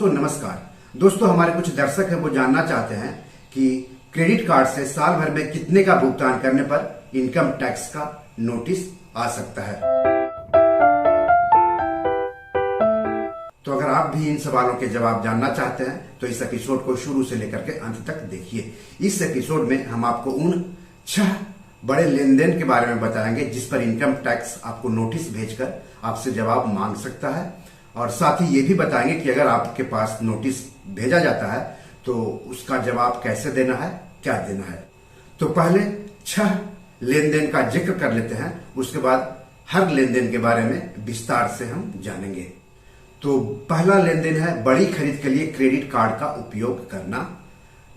दोस्तों नमस्कार। दोस्तों हमारे कुछ दर्शक हैं वो जानना चाहते हैं कि क्रेडिट कार्ड से साल भर में कितने का भुगतान करने पर इनकम टैक्स का नोटिस आ सकता है। तो अगर आप भी इन सवालों के जवाब जानना चाहते हैं तो इस एपिसोड को शुरू से लेकर के अंत तक देखिए। इस एपिसोड में हम आपको उन 6 बड़े लेन देन के बारे में बताएंगे जिस पर इनकम टैक्स आपको नोटिस भेजकर आपसे जवाब मांग सकता है, और साथ ही ये भी बताएंगे कि अगर आपके पास नोटिस भेजा जाता है तो उसका जवाब कैसे देना है, क्या देना है। तो पहले 6 लेन देन का जिक्र कर लेते हैं, उसके बाद हर लेन देन के बारे में विस्तार से हम जानेंगे। तो पहला लेन देन है बड़ी खरीद के लिए क्रेडिट कार्ड का उपयोग करना।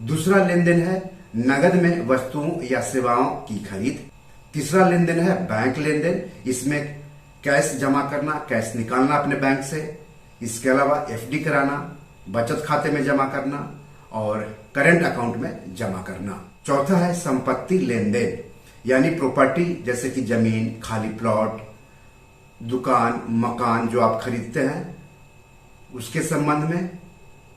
दूसरा लेन देन है नगद में वस्तुओं या सेवाओं की खरीद। तीसरा लेन देन है बैंक लेन देन, इसमें कैश जमा करना, कैश निकालना अपने बैंक से। इसके अलावा एफडी कराना, बचत खाते में जमा करना और करंट अकाउंट में जमा करना। चौथा है संपत्ति लेन देन, यानी प्रॉपर्टी जैसे कि जमीन, खाली प्लॉट, दुकान, मकान जो आप खरीदते हैं उसके संबंध में।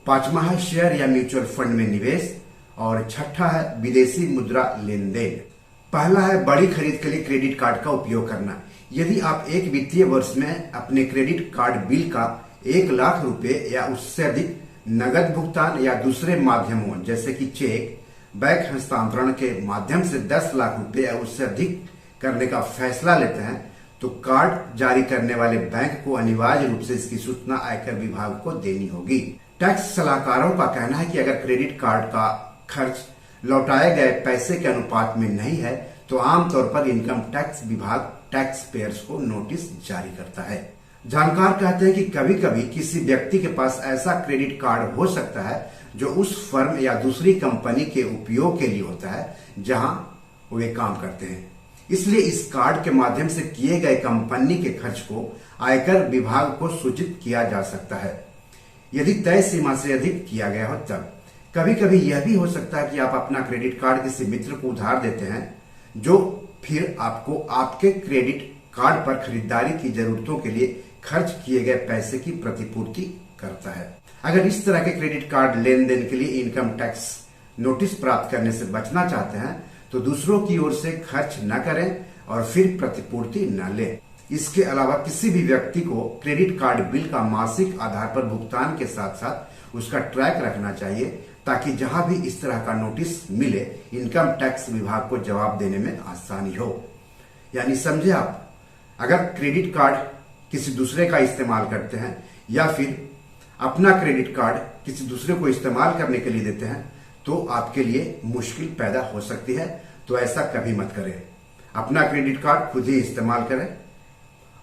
पांचवा है शेयर या म्यूचुअल फंड में निवेश, और छठा है विदेशी मुद्रा लेन देन। पहला है बड़ी खरीद के लिए क्रेडिट कार्ड का उपयोग करना। यदि आप एक वित्तीय वर्ष में अपने क्रेडिट कार्ड बिल का 1 लाख रुपए या उससे अधिक नगद भुगतान या दूसरे माध्यमों जैसे कि चेक, बैंक हस्तांतरण के माध्यम से 10 लाख रुपए या उससे अधिक करने का फैसला लेते हैं तो कार्ड जारी करने वाले बैंक को अनिवार्य रूप से इसकी सूचना आयकर विभाग को देनी होगी। टैक्स सलाहकारों का कहना है कि अगर क्रेडिट कार्ड का खर्च लौटाए गए पैसे के अनुपात में नहीं है तो आमतौर पर इनकम टैक्स विभाग टैक्स पेयर्स को नोटिस जारी करता है। जानकार कहते हैं कि कभी कभी किसी व्यक्ति के पास ऐसा क्रेडिट कार्ड हो सकता है जो उस फर्म या दूसरी कंपनी के उपयोग के लिए होता है जहां वे काम करते हैं। इसलिए इस कार्ड के माध्यम से किए गए कंपनी के खर्च को आयकर विभाग को सूचित किया जा सकता है यदि तय सीमा से अधिक किया गया हो तब। कभी कभी यह भी हो सकता है कि आप अपना क्रेडिट कार्ड किसी मित्र को उधार देते हैं जो फिर आपको आपके क्रेडिट कार्ड पर खरीदारी की जरूरतों के लिए खर्च किए गए पैसे की प्रतिपूर्ति करता है। अगर इस तरह के क्रेडिट कार्ड लेन देन के लिए इनकम टैक्स नोटिस प्राप्त करने से बचना चाहते हैं तो दूसरों की ओर से खर्च न करें और फिर प्रतिपूर्ति न लें। इसके अलावा किसी भी व्यक्ति को क्रेडिट कार्ड बिल का मासिक आधार पर भुगतान के साथ साथ उसका ट्रैक रखना चाहिए ताकि जहां भी इस तरह का नोटिस मिले इनकम टैक्स विभाग को जवाब देने में आसानी हो। यानी समझे आप, अगर क्रेडिट कार्ड किसी दूसरे का इस्तेमाल करते हैं या फिर अपना क्रेडिट कार्ड किसी दूसरे को इस्तेमाल करने के लिए देते हैं तो आपके लिए मुश्किल पैदा हो सकती है। तो ऐसा कभी मत करें, अपना क्रेडिट कार्ड खुद ही इस्तेमाल करें।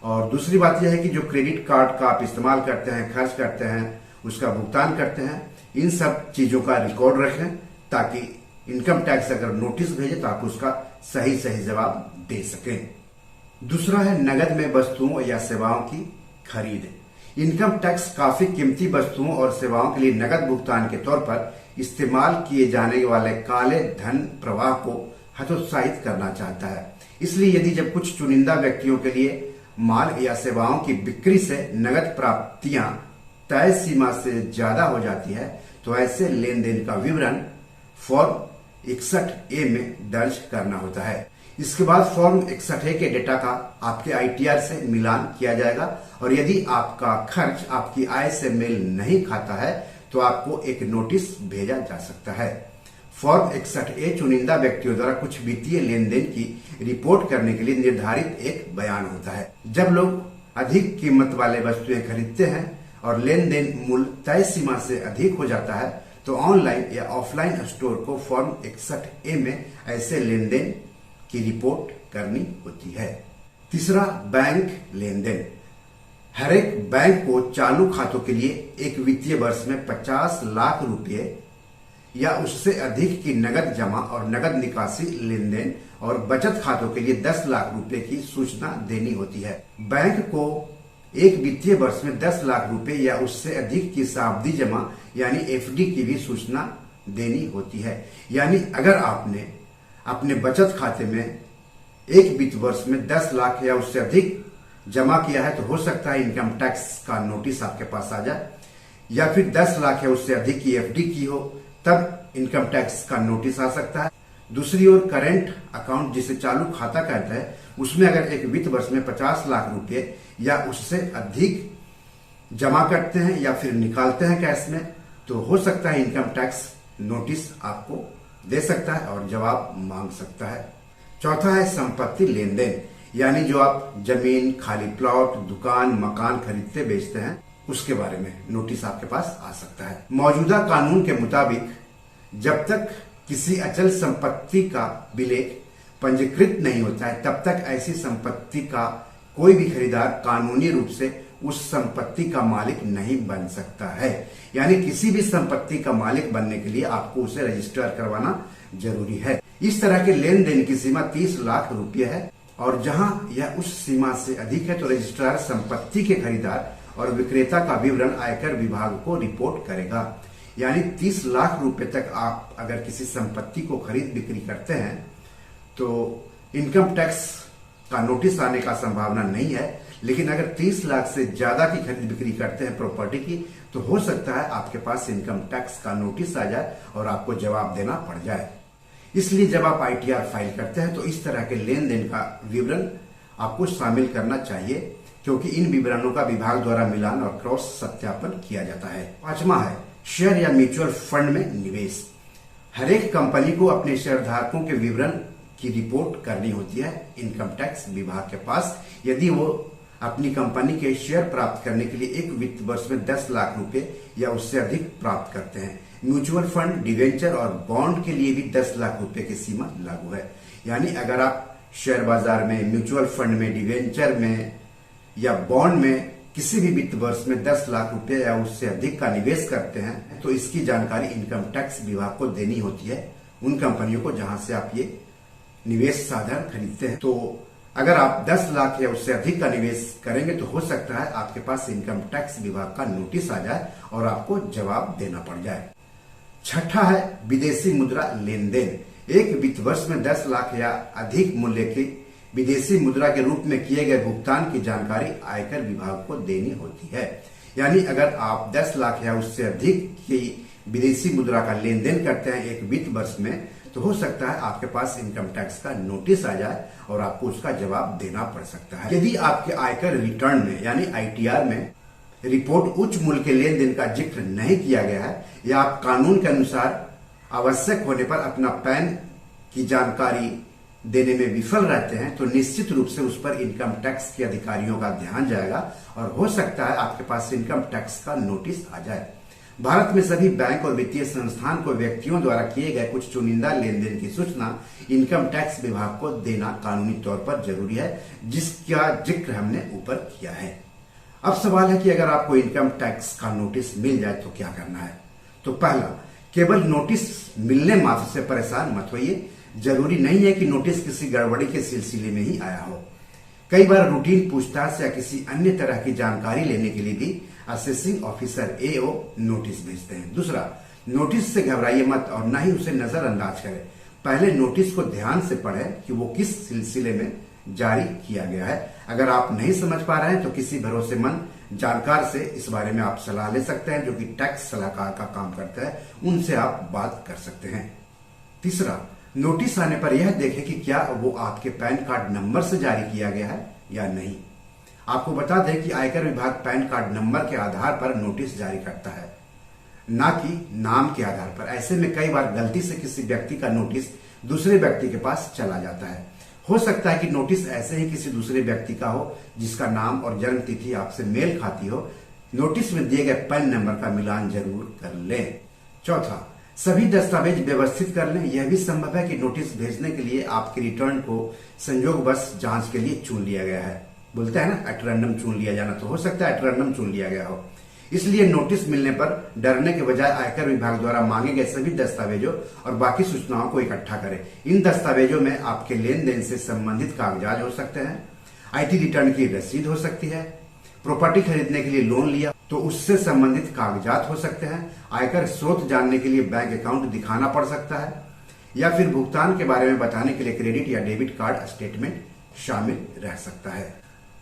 और दूसरी बात यह है कि जो क्रेडिट कार्ड का आप इस्तेमाल करते हैं, खर्च करते हैं, उसका भुगतान करते हैं, इन सब चीजों का रिकॉर्ड रखें ताकि इनकम टैक्स अगर नोटिस भेजे तो आप उसका सही जवाब दे सकें। दूसरा है नगद में वस्तुओं या सेवाओं की खरीद। इनकम टैक्स काफी कीमती वस्तुओं और सेवाओं के लिए नगद भुगतान के तौर पर इस्तेमाल किए जाने वाले काले धन प्रवाह को हतोत्साहित करना चाहता है। इसलिए यदि जब कुछ चुनिंदा व्यक्तियों के लिए माल या सेवाओं की बिक्री से नगद प्राप्तियां तय सीमा से ज्यादा हो जाती है तो ऐसे लेन देन का विवरण फॉर्म 61A में दर्ज करना होता है। इसके बाद फॉर्म 61A के डेटा का आपके ITR से मिलान किया जाएगा और यदि आपका खर्च आपकी आय से मेल नहीं खाता है तो आपको एक नोटिस भेजा जा सकता है। फॉर्म 61A चुनिंदा व्यक्तियों द्वारा कुछ वित्तीय लेन देन की रिपोर्ट करने के लिए निर्धारित एक बयान होता है। जब लोग अधिक कीमत वाले वस्तुएं खरीदते हैं और लेन देन मूल्य तय सीमा से अधिक हो जाता है तो ऑनलाइन या ऑफलाइन स्टोर को फॉर्म 61A में ऐसे लेन देन की रिपोर्ट करनी होती है। तीसरा, बैंक लेन देन। हर एक बैंक को चालू खातों के लिए एक वित्तीय वर्ष में 50 लाख रुपए या उससे अधिक की नगद जमा और नगद निकासी लेन देन और बचत खातों के लिए 10 लाख रुपए की सूचना देनी होती है। बैंक को एक वित्तीय वर्ष में 10 लाख रुपए या उससे अधिक की सावधि जमा यानी एफडी की भी सूचना देनी होती है। यानी अगर आपने अपने बचत खाते में एक वित्त वर्ष में 10 लाख या उससे अधिक जमा किया है तो हो सकता है इनकम टैक्स का नोटिस आपके पास आ जाए। या फिर 10 लाख या उससे अधिक की एफडी की हो, तब इनकम टैक्स का नोटिस आ सकता है। दूसरी ओर करेंट अकाउंट जिसे चालू खाता कहते हैं, उसमें अगर एक वित्त वर्ष में 50 लाख रुपए या उससे अधिक जमा करते हैं या फिर निकालते हैं कैश में, तो हो सकता है इनकम टैक्स नोटिस आपको दे सकता है और जवाब मांग सकता है। चौथा है संपत्ति लेन देन, यानी जो आप जमीन, खाली प्लॉट, दुकान, मकान खरीदते बेचते हैं, उसके बारे में नोटिस आपके पास आ सकता है। मौजूदा कानून के मुताबिक जब तक किसी अचल संपत्ति का विलेख पंजीकृत नहीं होता है, तब तक ऐसी संपत्ति का कोई भी खरीदार कानूनी रूप से उस संपत्ति का मालिक नहीं बन सकता है। यानी किसी भी संपत्ति का मालिक बनने के लिए आपको उसे रजिस्टर करवाना जरूरी है। इस तरह के लेन देन की सीमा 30 लाख रुपए है और जहां यह उस सीमा से अधिक है तो रजिस्ट्रार संपत्ति के खरीदार और विक्रेता का विवरण आयकर विभाग को रिपोर्ट करेगा। यानी 30 लाख रुपए तक आप अगर किसी संपत्ति को खरीद बिक्री करते हैं तो इनकम टैक्स का नोटिस आने का संभावना नहीं है। लेकिन अगर 30 लाख से ज्यादा की खरीद बिक्री करते हैं प्रॉपर्टी की, तो हो सकता है आपके पास इनकम टैक्स का नोटिस आ जाए और आपको जवाब देना पड़ जाए। इसलिए जब आप आईटीआर फाइल करते हैं तो इस तरह के लेन देन का विवरण आपको शामिल करना चाहिए, क्योंकि इन विवरणों का विभाग द्वारा मिलान और क्रॉस सत्यापन किया जाता है। पांचवा है शेयर या म्यूचुअल फंड में निवेश। हर एक कंपनी को अपने शेयरधारकों के विवरण की रिपोर्ट करनी होती है इनकम टैक्स विभाग के पास, यदि वो अपनी कंपनी के शेयर प्राप्त करने के लिए एक वित्त वर्ष में 10 लाख रुपए या उससे अधिक प्राप्त करते हैं। म्यूचुअल फंड, डिवेंचर और बॉन्ड के लिए भी 10 लाख रुपए की सीमा लागू है। यानी अगर आप शेयर बाजार में, म्यूचुअल फंड में, डिवेंचर में या बॉन्ड में किसी भी वित्त वर्ष में 10 लाख रुपए या उससे अधिक का निवेश करते हैं, तो इसकी जानकारी इनकम टैक्स विभाग को देनी होती है उन कंपनियों को जहां से आप ये निवेश साधन खरीदते हैं। तो अगर आप 10 लाख या उससे अधिक का निवेश करेंगे तो हो सकता है आपके पास इनकम टैक्स विभाग का नोटिस आ जाए और आपको जवाब देना पड़ जाए। छठा है विदेशी मुद्रा लेन देन। एक वित्त वर्ष में 10 लाख या अधिक मूल्य की विदेशी मुद्रा के रूप में किए गए भुगतान की जानकारी आयकर विभाग को देनी होती है। यानी अगर आप 10 लाख या उससे अधिक की विदेशी मुद्रा का लेन देन करते हैं एक वित्त वर्ष में, तो हो सकता है आपके पास इनकम टैक्स का नोटिस आ जाए और आपको उसका जवाब देना पड़ सकता है। यदि आपके आयकर रिटर्न में यानी आईटीआर में रिपोर्ट उच्च मूल्य के लेन देन का जिक्र नहीं किया गया है या आप कानून के अनुसार आवश्यक होने पर अपना पैन की जानकारी देने में विफल रहते हैं, तो निश्चित रूप से उस पर इनकम टैक्स के अधिकारियों का ध्यान जाएगा और हो सकता है आपके पास इनकम टैक्स का नोटिस आ जाए। भारत में सभी बैंक और वित्तीय संस्थान को व्यक्तियों द्वारा किए गए कुछ चुनिंदा लेन देन की सूचना इनकम टैक्स विभाग को देना कानूनी तौर पर जरूरी है, जिसका जिक्र हमने ऊपर किया है। अब सवाल है कि अगर आपको इनकम टैक्स का नोटिस मिल जाए तो क्या करना है। तो पहला, केवल नोटिस मिलने मात्र से परेशान मत होइए। जरूरी नहीं है कि नोटिस किसी गड़बड़ी के सिलसिले में ही आया हो। कई बार रूटीन पूछताछ या किसी अन्य तरह की जानकारी लेने के लिए भी असेसिंग ऑफिसर एओ नोटिस भेजते हैं। दूसरा, नोटिस से घबराइए मत और न ही उसे नजरअंदाज करें। पहले नोटिस को ध्यान से पढ़ें कि वो किस सिलसिले में जारी किया गया है। अगर आप नहीं समझ पा रहे हैं तो किसी भरोसेमंद जानकार से इस बारे में आप सलाह ले सकते हैं, जो कि टैक्स सलाहकार का काम करता है, उनसे आप बात कर सकते हैं। तीसरा, नोटिस आने पर यह देखें कि क्या वो आपके पैन कार्ड नंबर से जारी किया गया है या नहीं। आपको बता दें कि आयकर विभाग पैन कार्ड नंबर के आधार पर नोटिस जारी करता है, ना कि नाम के आधार पर। ऐसे में कई बार गलती से किसी व्यक्ति का नोटिस दूसरे व्यक्ति के पास चला जाता है। हो सकता है कि नोटिस ऐसे ही किसी दूसरे व्यक्ति का हो जिसका नाम और जन्म तिथि आपसे मेल खाती हो। नोटिस में दिए गए पैन नंबर का मिलान जरूर कर लें। चौथा, सभी दस्तावेज व्यवस्थित कर लें। यह भी संभव है कि नोटिस भेजने के लिए आपके रिटर्न को संयोगवश जांच के लिए चुन लिया गया है। बोलते हैं ना, एट रैंडम चुन लिया जाना, तो हो सकता है एट रैंडम चुन लिया गया हो। इसलिए नोटिस मिलने पर डरने के बजाय आयकर विभाग द्वारा मांगे गए सभी दस्तावेजों और बाकी सूचनाओं को इकट्ठा करें। इन दस्तावेजों में आपके लेन देन से संबंधित कागजात हो सकते हैं, आईटी रिटर्न की रसीद हो सकती है, प्रॉपर्टी खरीदने के लिए लोन लिया तो उससे संबंधित कागजात हो सकते हैं, आयकर स्रोत जानने के लिए बैंक अकाउंट दिखाना पड़ सकता है, या फिर भुगतान के बारे में बताने के लिए क्रेडिट या डेबिट कार्ड स्टेटमेंट शामिल रह सकता है।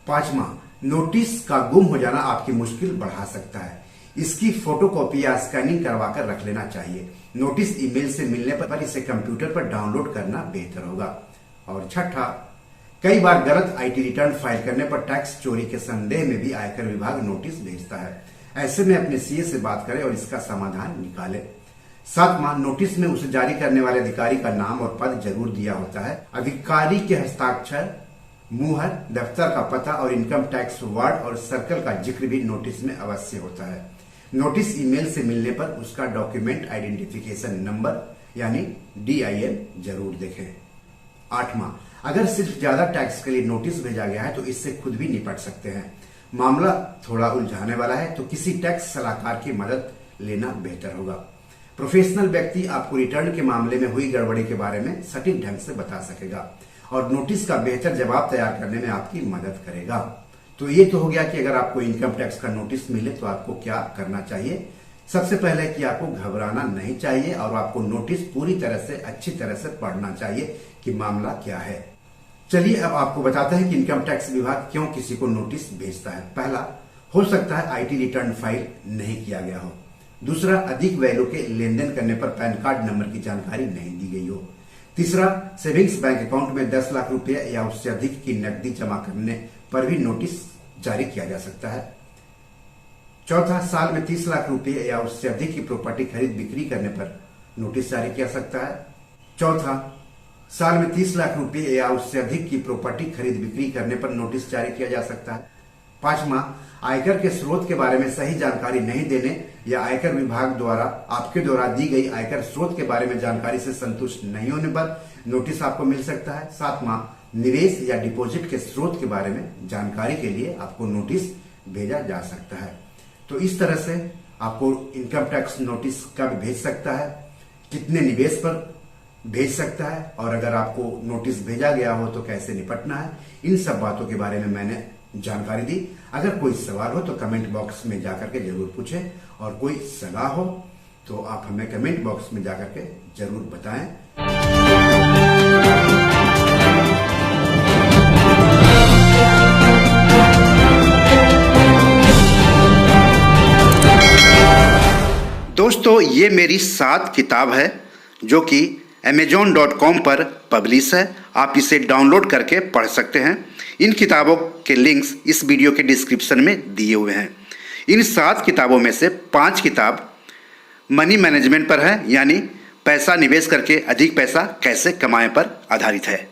पांचवा, नोटिस का गुम हो जाना आपकी मुश्किल बढ़ा सकता है। इसकी फोटोकॉपी या स्कैनिंग करवा कर रख लेना चाहिए। नोटिस ईमेल से मिलने पर इसे कंप्यूटर पर डाउनलोड करना बेहतर होगा। और छठा, कई बार गलत आईटी रिटर्न फाइल करने पर टैक्स चोरी के संदेह में भी आयकर विभाग नोटिस भेजता है। ऐसे में अपने सीए से बात करें और इसका समाधान निकालें। सातवां, नोटिस में उसे जारी करने वाले अधिकारी का नाम और पद जरूर दिया होता है। अधिकारी के हस्ताक्षर, मुहर, दफ्तर का पता और इनकम टैक्स वार्ड और सर्कल का जिक्र भी नोटिस में अवश्य होता है। नोटिस ईमेल से मिलने पर उसका डॉक्यूमेंट आइडेंटिफिकेशन नंबर यानी DIN जरूर देखें। आठवां, अगर सिर्फ ज्यादा टैक्स के लिए नोटिस भेजा गया है तो इससे खुद भी निपट सकते हैं। मामला थोड़ा उलझाने वाला है तो किसी टैक्स सलाहकार की मदद लेना बेहतर होगा। प्रोफेशनल व्यक्ति आपको रिटर्न के मामले में हुई गड़बड़ी के बारे में सटीक ढंग से बता सकेगा और नोटिस का बेहतर जवाब तैयार करने में आपकी मदद करेगा। तो ये तो हो गया कि अगर आपको इनकम टैक्स का नोटिस मिले तो आपको क्या करना चाहिए। सबसे पहले कि आपको घबराना नहीं चाहिए और आपको नोटिस पूरी तरह से अच्छी तरह से पढ़ना चाहिए कि मामला क्या है। चलिए अब आपको बताते हैं कि इनकम टैक्स विभाग क्यों किसी को नोटिस भेजता है। पहला, हो सकता है आईटी रिटर्न फाइल नहीं किया गया हो। दूसरा, अधिक वैल्यू के लेन देन करने पर पैन कार्ड नंबर की जानकारी नहीं दी गई हो। तीसरा, सेविंग्स बैंक अकाउंट में 10 लाख रुपए या उससे अधिक की नकदी जमा करने पर भी नोटिस जारी किया जा सकता है। चौथा, साल में 30 लाख रुपए या उससे अधिक की प्रॉपर्टी खरीद बिक्री करने पर नोटिस जारी किया सकता है। चौथा, साल में 30 लाख रुपए या उससे अधिक की प्रॉपर्टी खरीद बिक्री करने पर नोटिस जारी किया जा सकता है। पांचवा, आयकर के स्रोत के बारे में सही जानकारी नहीं देने या आयकर विभाग द्वारा आपके द्वारा दी गई आयकर स्रोत के बारे में जानकारी से संतुष्ट नहीं होने पर नोटिस आपको मिल सकता है। सातवां, निवेश या डिपॉजिट के स्रोत के बारे में जानकारी के लिए आपको नोटिस भेजा जा सकता है। तो इस तरह से आपको इनकम टैक्स नोटिस कब भेज सकता है, कितने निवेश पर भेज सकता है और अगर आपको नोटिस भेजा गया हो तो कैसे निपटना है, इन सब बातों के बारे में मैंने जानकारी दी। अगर कोई सवाल हो तो कमेंट बॉक्स में जाकर के जरूर पूछें और कोई सलाह हो तो आप हमें कमेंट बॉक्स में जाकर के जरूर बताएं। दोस्तों, ये मेरी 7 किताब है जो कि amazon.com पर पब्लिश है। आप इसे डाउनलोड करके पढ़ सकते हैं। इन किताबों के लिंक्स इस वीडियो के डिस्क्रिप्शन में दिए हुए हैं। इन 7 किताबों में से 5 किताब मनी मैनेजमेंट पर है, यानी पैसा निवेश करके अधिक पैसा कैसे कमाएं पर आधारित है।